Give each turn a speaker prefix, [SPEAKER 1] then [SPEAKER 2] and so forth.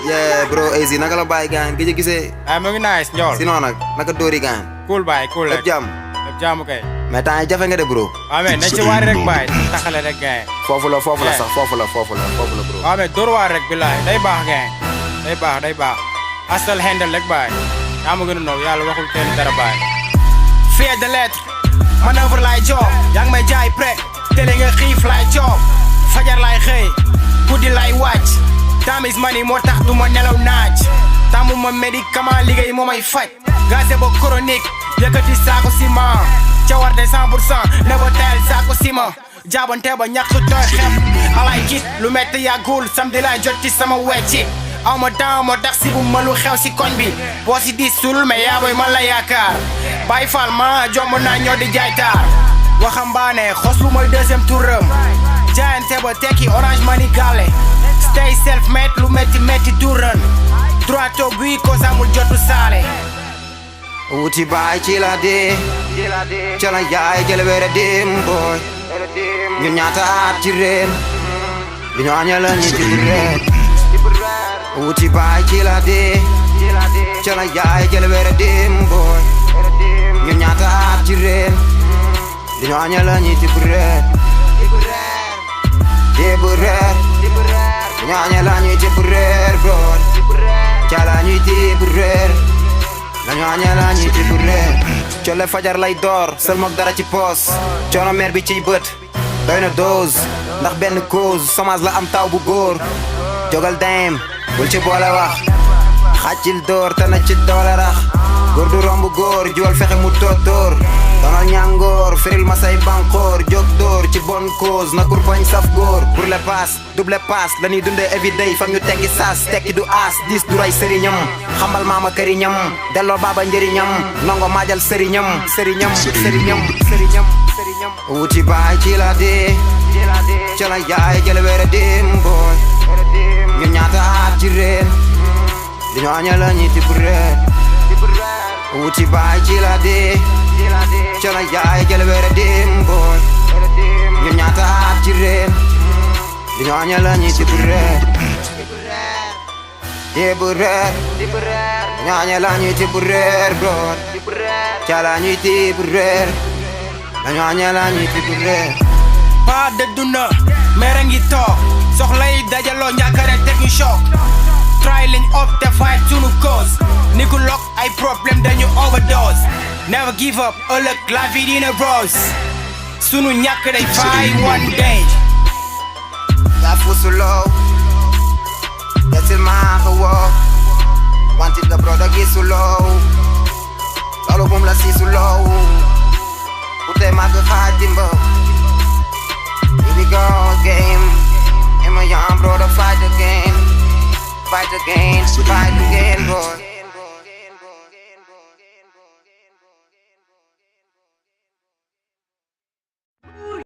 [SPEAKER 1] Yeah bro Easy naka la bàyyi gaan gi gisee.
[SPEAKER 2] mu ngi nice ñool.
[SPEAKER 1] sinon nag naka dóori gaan.
[SPEAKER 2] cool baay cool rek.
[SPEAKER 1] lépp jàmm.
[SPEAKER 2] lépp jàmm kay.
[SPEAKER 1] mais temps yi jafe nga de bro.
[SPEAKER 2] waaw mais nañ ci waari rek baay taxale rek gaay.
[SPEAKER 1] foofu la sax foofu la bro.
[SPEAKER 2] waaw mais dóor waar rek bilaay day baax gaay day baax. asal handle rek baay. yaa ma gën a naw yàlla waxul kenn dara baay.
[SPEAKER 3] Fier de lettre manœuvre laay job yaa ngi may jaay prêt télé nga xiif laay job fajar laay xëy guddi laay wàcc time is money moo tax du ma nelaw naaj tamu ma médicament liggéey moo may faj gazé ba chronique yëkkati saako ciment cawarte 100% ne ba teel saako ciment jaabante ba ñax su tooy xep alay git lu metti yàggul samedi laay jot ci sama wecci aw ma daaw moo tax si bu ma lu xew si koñ bi boo si di sul mais yaa boy man la yaakaar Baye Fall ma jomb naa ñoo di jaay taar waxambaane xoslu mooy deuxième touram jaayante ba tekki orange mani gale stay self made lu metti duran droit au but ko samul jotu saale
[SPEAKER 1] wuti baay ci la dee cala yaay jële wéere dim boy ñun ñaata at ci reen li ñu aña la ñi ci reen wuti baay ci la dee cala yaay jële wéere dim boy ñun ñaata at ci reen li ñu aña la ñi ci reen bu reer ñu aña la ñi ci reer boy cala ñi ci reer lañu aña la ñi ci reer colle fajar lay door sel mook dara ci poos coono meer bi ciy bët doy na dose ndax benn cause semence la am taw bu góor jogal dem bul ci boole wax xàccil door te na ci doole rax góor du romb góor juwal fexe mu tóor donal ñàngoor firil ma say banqoor jóg dóor ci bonne cause na kurpañ saf góor pour le pass double pass la ñuy dundee everyday fam ñu tekki saas tekki du aas dis du ray sëriñam xambal maama këriñam delloo baaba njëriñam nongo maajal sëriñam wuti baay ci la dee ci la yaay jële wéere dim boy ñun ñaata at ci reen di ñu aña la ñi ti bu reen wuti baay ci la dee ci la yaay jële wéere dim boy ñun ñaata at ci reen di ñu aña la ñi ti bu reen bu reer ñu aña la ñi ti bu reer bro ca la ñi ti bu reer dañu aña la ñi ti bu reer
[SPEAKER 3] paa dëddu na mere ngi toog soxla yi dajaloo ñàkkare teg ñu choc try liñ up te fight sunu cause ni ku lok ay problème dañu overdose never give up ëllëg la vie dina rose sunu ñàkk day fay one day
[SPEAKER 1] yaa fusu low desil maa ko woo wantit nga broda gisu low loolu bum la siisu low ute mag xaajimba here we go again and my young brother fight again boy